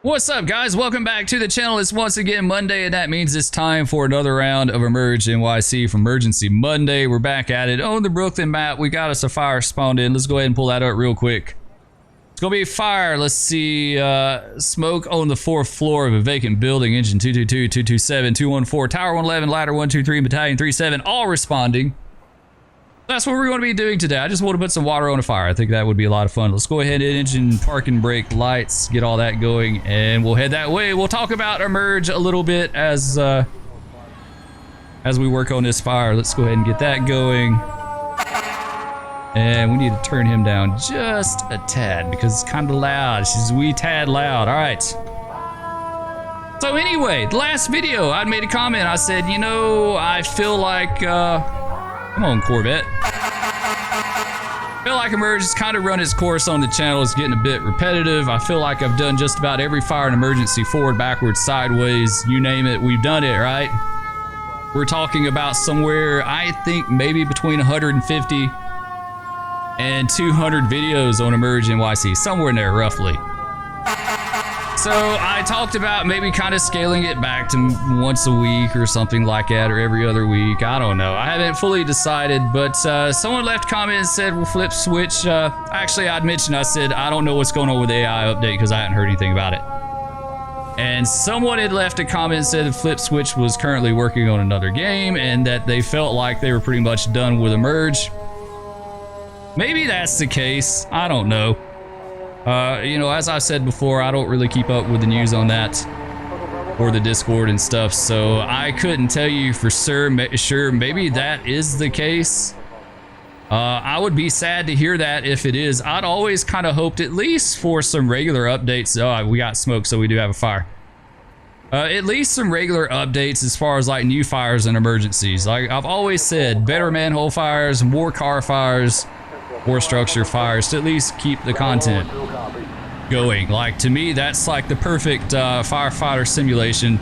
What's up, guys? Welcome back to the channel. It's once again Monday, and that means it's time for another round of EmergeNYC from Emergency Monday. We're back at it on the Brooklyn map. We got us a fire spawned in. Let's go ahead and pull that up real quick. It's gonna be fire. Let's see. Smoke on the 4th floor of a vacant building. Engine 222, 227, 214, Tower 111, Ladder 123, Battalion 37, all responding. That's what we're going to be doing today. I just want to put some water on a fire. I think that would be a lot of fun. Let's go ahead and engine, parking brake, lights, get all that going, and we'll head that way. We'll talk about Emerge a little bit as we work on this fire. Let's go ahead and get that going. And we need to turn him down just a tad because it's kind of loud. She's a wee tad loud. All right. So anyway, the last video, I made a comment. I said, you know, I feel like... come on, Corvette. I feel like Emerge has kind of run its course on the channel. It's getting a bit repetitive. I feel like I've done just about every fire in emergency, forward, backwards, sideways, you name it, we've done it, right? We're talking about somewhere, I think maybe between 150 and 200 videos on EmergeNYC, somewhere in there roughly. So I talked about maybe kind of scaling it back to once a week or something like that, or every other week. I don't know. I haven't fully decided, but someone left a comment and said, we'll flip switch. Actually, I'd mentioned, I said, I don't know what's going on with the AI update because I hadn't heard anything about it. And someone had left a comment and said the flip switch was currently working on another game and that they felt like they were pretty much done with Emerge. Maybe that's the case. I don't know. You know, as I said before, I don't really keep up with the news on that or the Discord and stuff, so I couldn't tell you for sure. Maybe that is the case. I would be sad to hear that if it is. I'd always kind of hoped at least for some regular updates. Oh, we got smoke, so we do have a fire. At least some regular updates as far as like new fires and emergencies. Like I've always said, better manhole fires, more car fires, or structure fires to at least keep the content going. Like to me, that's like the perfect firefighter simulation,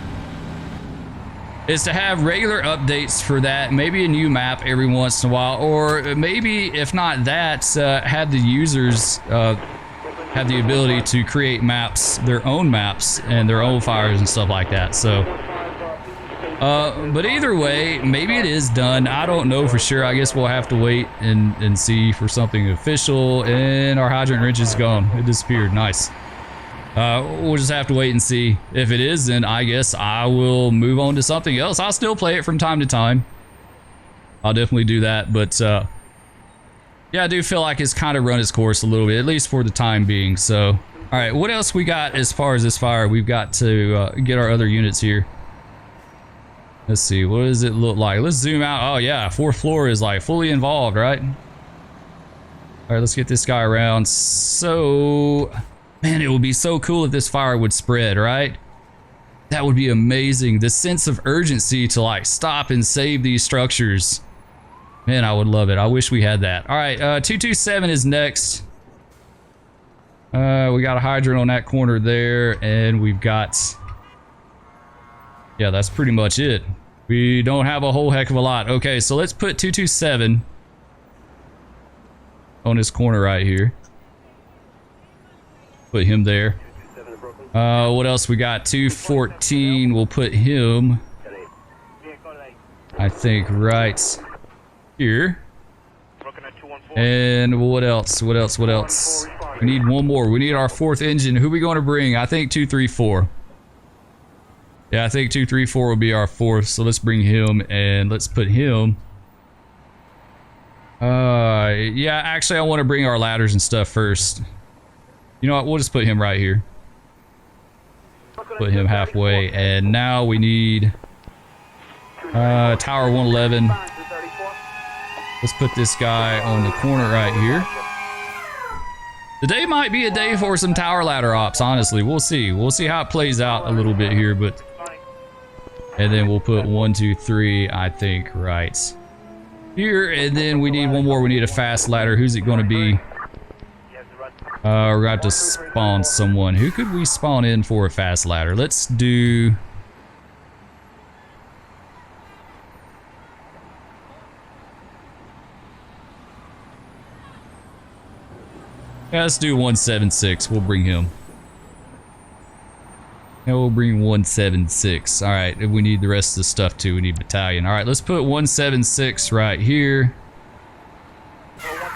is to have regular updates for that, maybe a new map every once in a while, or maybe if not that, have the users have the ability to create maps, their own maps and their own fires and stuff like that. So but either way, maybe it is done. I don't know for sure. I guess we'll have to wait and see for something official. And our hydrant wrench is gone. It disappeared. Nice. We'll just have to wait and see. If it is, then I guess I will move on to something else. I'll still play it from time to time. I'll definitely do that. But yeah, I do feel like it's kind of run its course a little bit, at least for the time being. So, all right, what else we got as far as this fire? We've got to get our other units here. Let's see, what does it look like? Let's zoom out. Oh yeah, 4th floor is like fully involved, right? All right, let's get this guy around. So, man, it would be so cool if this fire would spread, right? That would be amazing. The sense of urgency to like stop and save these structures. Man, I would love it. I wish we had that. All right, 227 is next. We got a hydrant on that corner there, and we've got... yeah, that's pretty much it. We don't have a whole heck of a lot. Okay, so let's put 227 on this corner right here. Put him there. What else we got? 214. We'll put him, I think, right here. And what else? What else? What else? We need one more. We need our 4th engine. Who are we going to bring? I think 234. Yeah, I think 234 will be our 4th, so let's bring him and let's put him. Yeah, actually I want to bring our ladders and stuff first. You know what, we'll just put him right here. Put him halfway, and now we need Tower 111. Let's put this guy on the corner right here. Today might be a day for some tower ladder ops, honestly. We'll see. We'll see how it plays out a little bit here, but... and then we'll put 1, 2, 3, I think, right here. And then we need one more. We need a fast ladder. Who's it going to be? We're going to have to spawn someone. Who could we spawn in for a fast ladder? Let's do... yeah, let's do 176. We'll bring him. And we'll bring 176. All right, if we need the rest of the stuff too, we need battalion. All right, let's put 176 right here.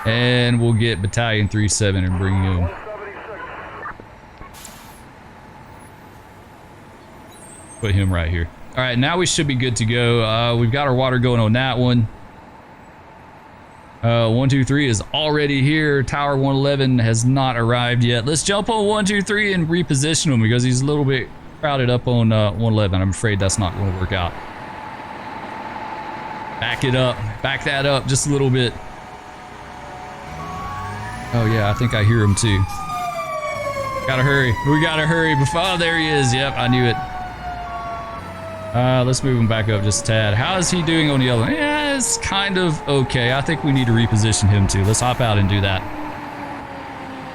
And we'll get battalion 37 and bring him. Put him right here. All right, now we should be good to go. We've got our water going on that one. 123 is already here. Tower 111 has not arrived yet. Let's jump on 123 and reposition him because he's a little bit crowded up on 111. I'm afraid that's not going to work out. Back it up. Back that up just a little bit. Oh yeah, I think I hear him too. Gotta hurry. We gotta hurry before... Oh, there he is. Yep, I knew it. Let's move him back up just a tad. How is he doing on the other one? Yeah, it's kind of okay. I think we need to reposition him too. Let's hop out and do that.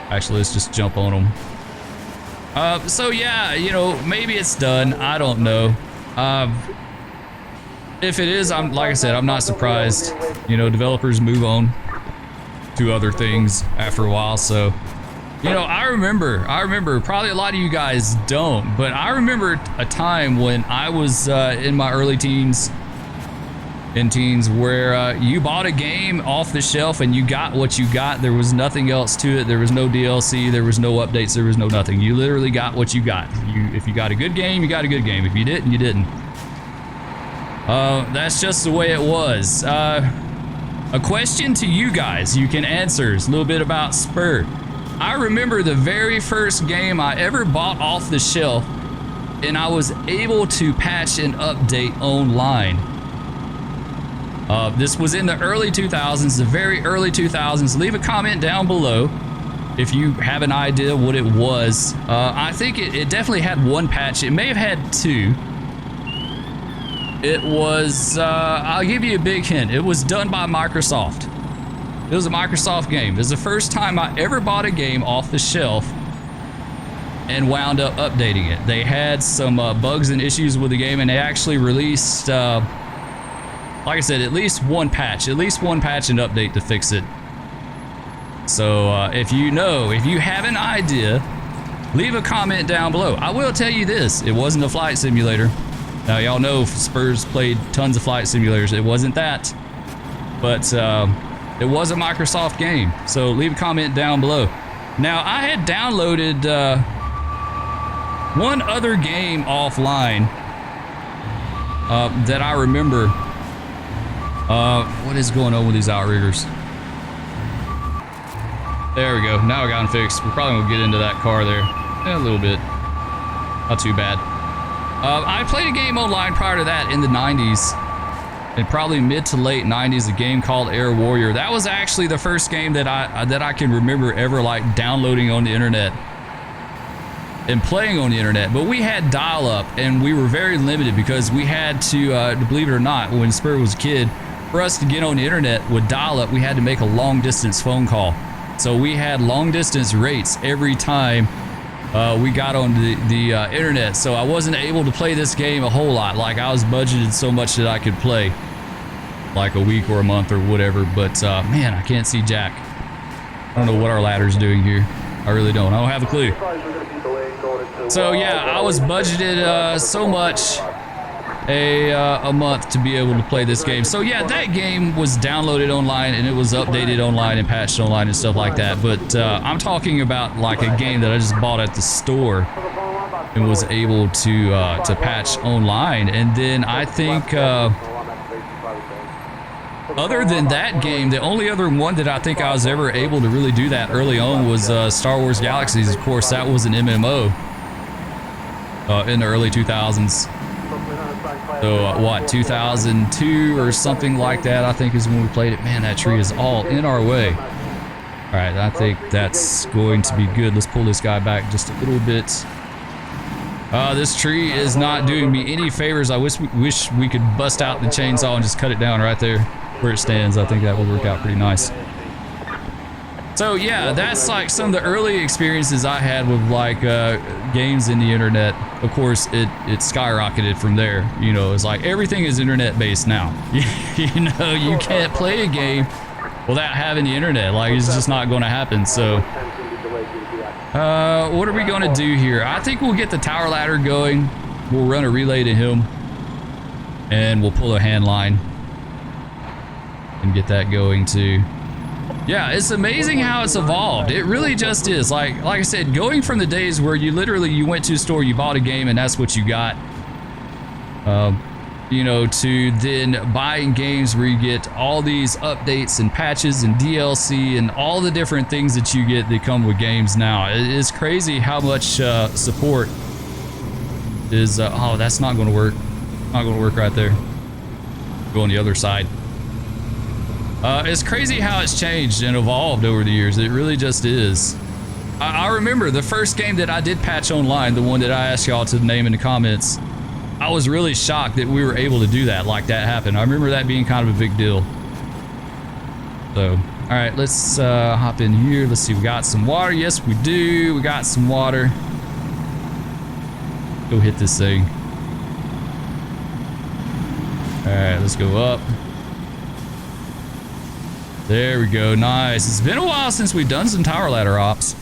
Actually, let's just jump on him. So yeah, you know, maybe it's done. I don't know. If it is, like I said, I'm not surprised. You know, developers move on to other things after a while, so... You know, I remember, probably a lot of you guys don't, but I remember a time when I was in my early teens where you bought a game off the shelf and you got what you got. There was nothing else to it. There was no DLC, there was no updates, there was no nothing. You literally got what you got. If you got a good game, you got a good game. If you didn't, you didn't. That's just the way it was. A question to you guys you can answer is a little bit about Spur. I remember the very first game I ever bought off the shelf, and I was able to patch and update online. This was in the early 2000s, the very early 2000s. Leave a comment down below if you have an idea what it was. I think it definitely had one patch. It may have had two. It was, I'll give you a big hint. It was done by Microsoft. It was a Microsoft game. It was the first time I ever bought a game off the shelf and wound up updating it. They had some bugs and issues with the game, and they actually released, like I said, at least one patch and update to fix it. So if you have an idea, leave a comment down below. I will tell you this, it wasn't a flight simulator. Now y'all know Spurs played tons of flight simulators. It wasn't that, but it was a Microsoft game, so leave a comment down below. Now, I had downloaded one other game offline that I remember. What is going on with these outriggers? There we go. Now we got them fixed. We're probably going to get into that car there. A little bit. Not too bad. I played a game online prior to that in the 90s. And probably mid to late 90s, a game called Air Warrior. That was actually the first game that I can remember ever like downloading on the internet and playing on the internet. But we had dial-up, and we were very limited because we had to, believe it or not, when Spur was a kid, for us to get on the internet with dial-up, we had to make a long-distance phone call. So we had long-distance rates every time we got on the internet. So I wasn't able to play this game a whole lot. Like, I was budgeted so much that I could play like a week or a month or whatever, but man, I can't see Jack. I don't know what our ladder's doing here. I really don't. I don't have a clue. So yeah, I was budgeted so much a month to be able to play this game. So yeah, that game was downloaded online and it was updated online and patched online and stuff like that. But I'm talking about like a game that I just bought at the store and was able to patch online. And then I think other than that game, the only other one that I think I was ever able to really do that early on was Star Wars Galaxies. Of course, that was an MMO in the early 2000s. So what, 2002 or something like that, I think is when we played it. Man, that tree is all in our way. All right, I think that's going to be good. Let's pull this guy back just a little bit. This tree is not doing me any favors. I wish we could bust out the chainsaw and just cut it down right there where it stands. I think that would work out pretty nice. So yeah, that's like some of the early experiences I had with like games in the internet. Of course, it skyrocketed from there. You know, it's like everything is internet based now. You know, you can't play a game without having the internet. Like, it's just not going to happen. So What are we gonna do here? I think we'll get the tower ladder going. We'll run a relay to him. And we'll pull a hand line. And get that going too. Yeah, it's amazing how it's evolved. It really just is. Like I said, going from the days where you went to a store, you bought a game, and that's what you got. You know, to then buying games where you get all these updates and patches and DLC and all the different things that you get that come with games now. It's crazy how much support is... oh, that's not going to work. Not going to work right there. Go on the other side. It's crazy how it's changed and evolved over the years. It really just is. I remember the first game that I did patch online, the one that I asked y'all to name in the comments. I was really shocked that we were able to do that, like that happened. I remember that being kind of a big deal. So, all right, let's hop in here. Let's see, we got some water. Yes, we do. We got some water. Go hit this thing. All right, let's go up. There we go, nice. It's been a while since we've done some tower ladder ops.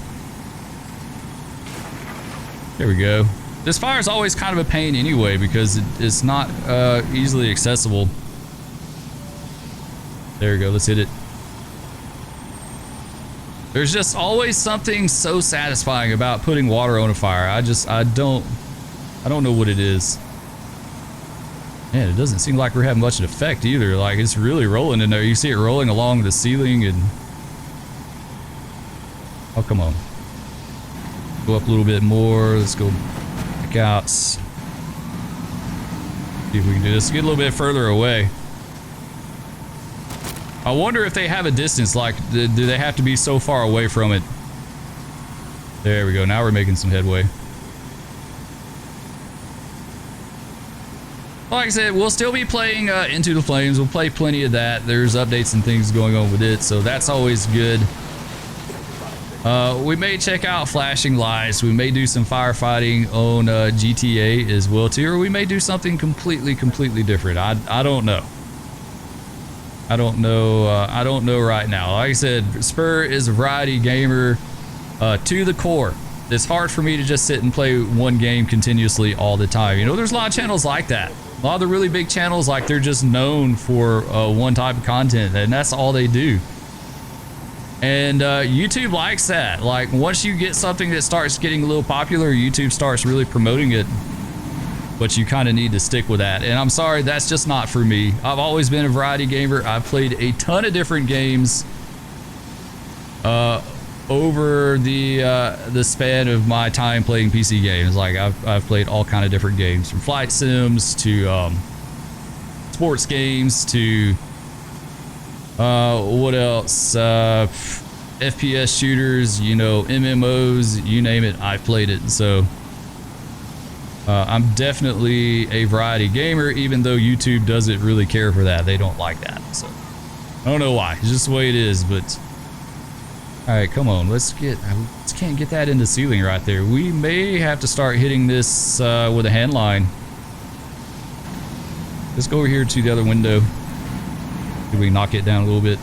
There we go. This fire is always kind of a pain anyway because it's not easily accessible. There we go, let's hit it. There's just always something so satisfying about putting water on a fire. I don't know what it is. Man, it doesn't seem like we're having much of an effect either. Like, it's really rolling in there. You see it rolling along the ceiling and... oh, come on. Go up a little bit more. Let's go back out. See if we can do this. Get a little bit further away. I wonder if they have a distance. Like, do they have to be so far away from it? There we go. Now we're making some headway. Like I said, we'll still be playing Into the Flames. We'll play plenty of that. There's updates and things going on with it, so that's always good. We may check out Flashing Lights. We may do some firefighting on GTA as well too, or we may do something completely different. I don't know. I don't know right now. Like I said, Spur is a variety gamer to the core. It's hard for me to just sit and play one game continuously all the time. You know, there's a lot of channels like that. A lot of the really big channels, like, they're just known for one type of content, and that's all they do. And YouTube likes that. Like, once you get something that starts getting a little popular, YouTube starts really promoting it. But you kind of need to stick with that. And I'm sorry, that's just not for me. I've always been a variety gamer. I've played a ton of different games over the span of my time playing PC games. Like, I've played all kind of different games, from flight sims to sports games to what else? FPS shooters, you know, MMOs, you name it, I've played it. So I'm definitely a variety gamer, even though YouTube doesn't really care for that. They don't like that. So I don't know why. It's just the way it is. But all right, come on. I just can't get that in the ceiling right there. We may have to start hitting this with a hand line. Let's go over here to the other window. See if we can knock it down a little bit.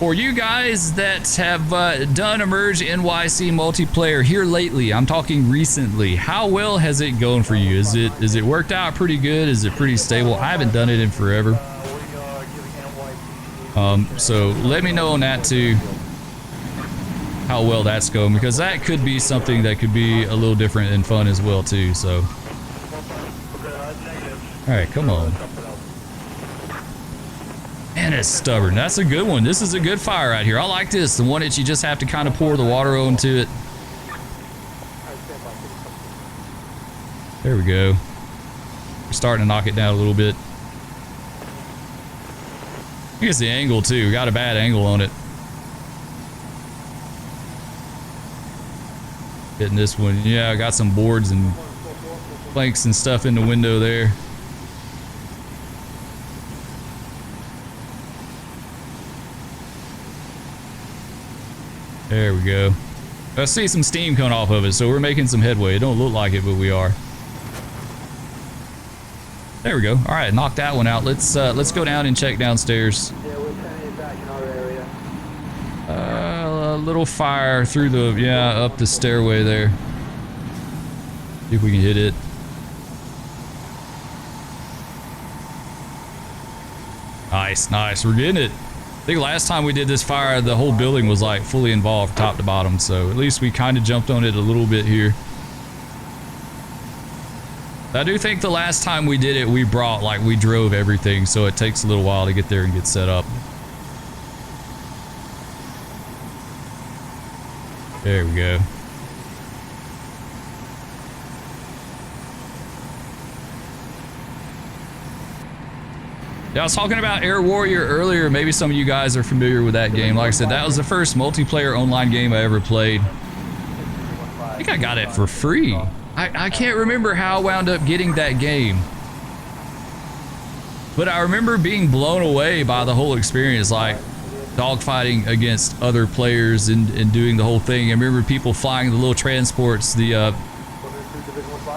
For you guys that have done EmergeNYC multiplayer here lately, I'm talking recently, how well has it gone for you? Is it worked out pretty good? Is it pretty stable? I haven't done it in forever. So let me know on that too, how well that's going, because that could be something that could be a little different and fun as well too. So, all right, come on. Man, it's stubborn. That's a good one. This is a good fire right here. I like this. The one that you just have to kind of pour the water onto it. There we go. We're starting to knock it down a little bit. I guess the angle too. We got a bad angle on it. Hitting this one. Yeah, I got some boards and planks and stuff in the window there. There we go. I see some steam coming off of it, so we're making some headway. It don't look like it, but we are. There we go. All right, knock that one out. Let's go down and check downstairs. little fire through the, yeah, up the stairway there. See if we can hit it. Nice, nice. We're getting it. I think last time we did this fire, the whole building was like fully involved top to bottom. So at least we kind of jumped on it a little bit here. I do think the last time we did it, we drove everything. So it takes a little while to get there and get set up. There we go. Yeah, I was talking about Air Warrior earlier. Maybe some of you guys are familiar with that game. Like I said, that was the first multiplayer online game I ever played. I think I got it for free. I can't remember how I wound up getting that game. But I remember being blown away by the whole experience, like dogfighting against other players and doing the whole thing. I remember people flying the little transports, the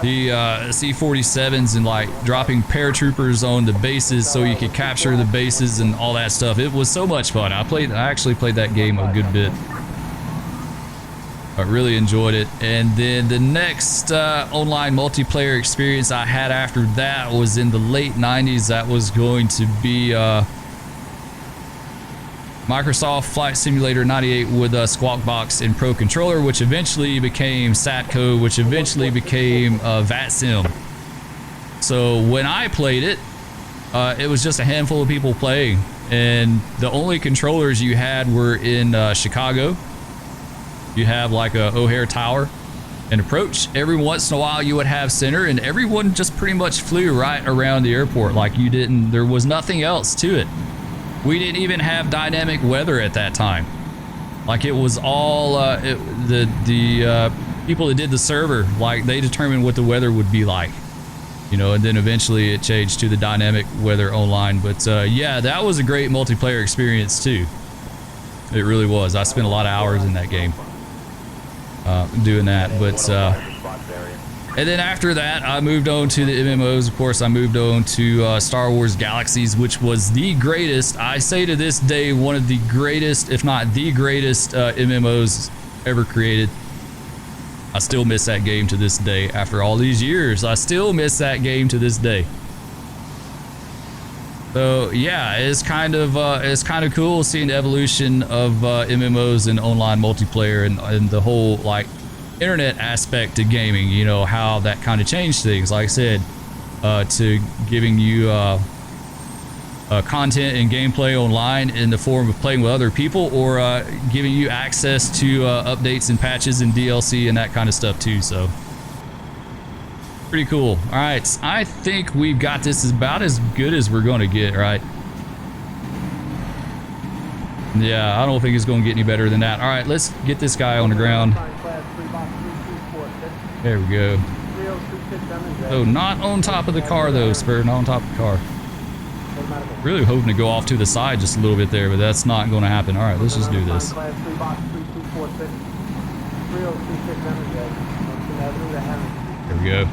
C-47s, and like dropping paratroopers on the bases so you could capture the bases and all that stuff. It was so much fun. I actually played that game a good bit. I really enjoyed it. And then the next online multiplayer experience I had after that was in the late 90s. That was going to be Microsoft Flight Simulator 98 with Squawk Box and Pro Controller, which eventually became Satco, which eventually became VATSIM. So when I played it, it was just a handful of people playing, and the only controllers you had were in Chicago. You have like a O'Hare Tower and approach. Every once in a while you would have center, and everyone just pretty much flew right around the airport. Like there was nothing else to it. We didn't even have dynamic weather at that time. Like it was all the people that did the server, like they determined what the weather would be like, you know, and then eventually it changed to the dynamic weather online. But yeah, that was a great multiplayer experience too. It really was. I spent a lot of hours in that game doing that. But and then after that, I moved on to the MMOs. Of course, I moved on to Star Wars Galaxies, which was the greatest. I say to this day, one of the greatest, if not the greatest MMOs ever created. I still miss that game to this day. After all these years, I still miss that game to this day. So yeah, it's kind of cool seeing the evolution of MMOs and online multiplayer and the whole like internet aspect to gaming, you know, how that kind of changed things. Like I said, to giving you content and gameplay online in the form of playing with other people, or giving you access to updates and patches and DLC and that kind of stuff too. So pretty cool. All right, I think we've got this about as good as we're going to get, right? Yeah, I don't think it's going to get any better than that. All right, let's get this guy on the ground. There we go. So not on top of the car though, Spur, not on top of the car. Really hoping to go off to the side just a little bit there, but that's not going to happen. All right, let's just do this. There we go.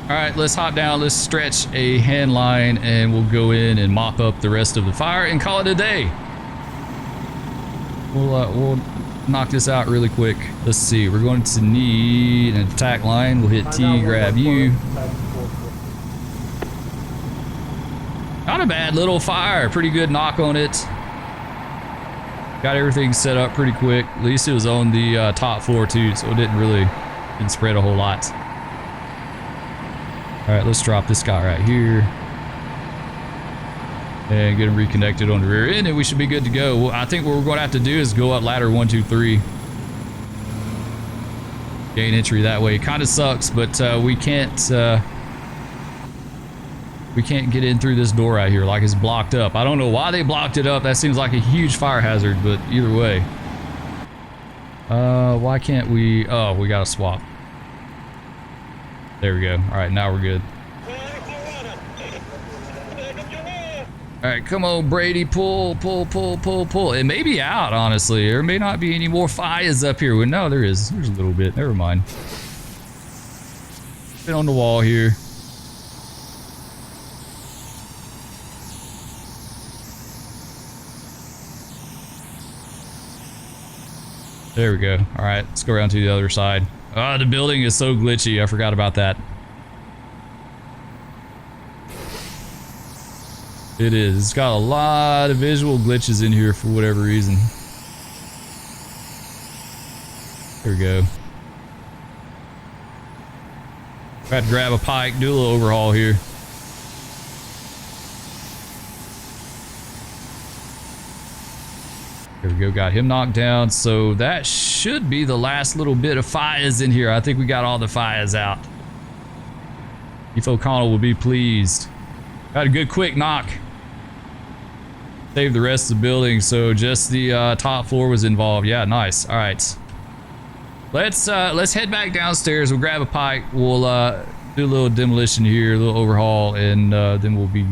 All right, let's hop down. Let's stretch a hand line and we'll go in and mop up the rest of the fire and call it a day. We'll knock this out really quick. Let's see. We're going to need an attack line. We'll hit T, grab you. Not a bad little fire. Pretty good knock on it. Got everything set up pretty quick. At least it was on the top floor too, so it didn't spread a whole lot. All right, let's drop this guy right here and get him reconnected on the rear end, and we should be good to go. Well, I think what we're going to have to do is go up ladder 1, 2, 3. Gain entry that way. Kind of sucks, but we can't get in through this door right here. Like, it's blocked up. I don't know why they blocked it up. That seems like a huge fire hazard, but either way. Why can't we? Oh, we got to swap. There we go. All right, now we're good. All right, come on, Brady. Pull, pull, pull, pull, pull. It may be out, honestly. There may not be any more fires up here. Well, no, there is. There's a little bit. Never mind. Get on the wall here. There we go. All right, let's go around to the other side. Ah, the building is so glitchy. I forgot about that. It is. It's got a lot of visual glitches in here for whatever reason. There we go. Got to grab a pike, do a little overhaul here. There we go, got him knocked down. So that should be the last little bit of fires in here. I think we got all the fires out. Chief O'Connell will be pleased. Got a good quick knock. Saved the rest of the building, so just the top floor was involved. Yeah, nice. All right. Let's head back downstairs. We'll grab a pike. We'll do a little demolition here, a little overhaul, and then we'll be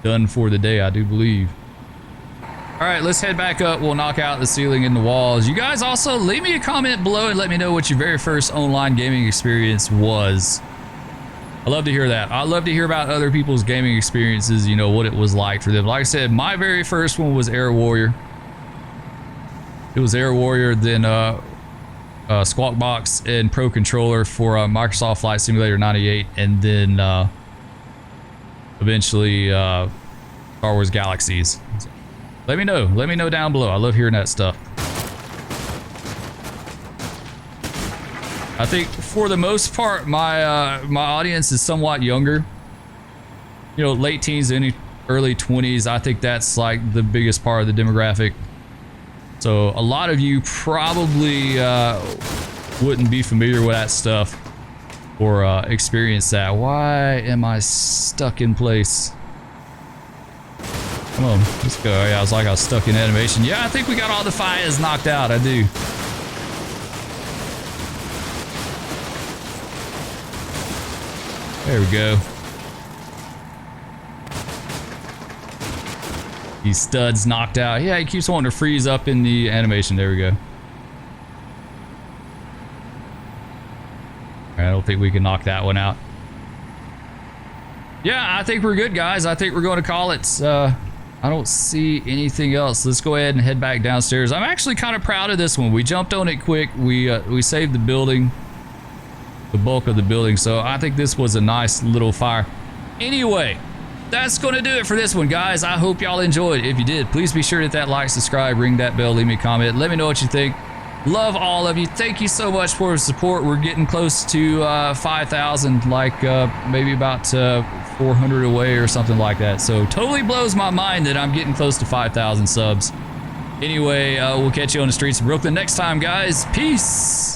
done for the day, I do believe. All right, let's head back up. We'll knock out the ceiling and the walls. You guys also leave me a comment below and let me know what your very first online gaming experience was. I love to hear that. I love to hear about other people's gaming experiences, you know, what it was like for them. Like I said, my very first one was Air Warrior. It was Air Warrior, then Squawk Box and Pro Controller for Microsoft Flight Simulator 98, and then eventually Star Wars Galaxies. Let me know down below. I love hearing that stuff. I think for the most part, my my audience is somewhat younger. You know, late teens, early 20s. I think that's like the biggest part of the demographic. So a lot of you probably wouldn't be familiar with that stuff or experience that. Why am I stuck in place? Come on, let's go. Yeah, I was like I was stuck in animation. Yeah, I think we got all the fires knocked out. I do. There we go. These studs knocked out. Yeah, he keeps wanting to freeze up in the animation. There we go. I don't think we can knock that one out. Yeah, I think we're good, guys. I think we're going to call it. I don't see anything else. Let's go ahead and head back downstairs. I'm actually kind of proud of this one. We jumped on it quick. We saved the building, the bulk of the building. So I think this was a nice little fire. Anyway, that's going to do it for this one, guys. I hope y'all enjoyed. If you did, please be sure to hit that like, subscribe, ring that bell, leave me a comment. Let me know what you think. Love all of you. Thank you so much for the support. We're getting close to 5,000, like maybe about 400 away or something like that. So totally blows my mind that I'm getting close to 5,000 subs. Anyway, we'll catch you on the streets of Brooklyn next time, guys. Peace.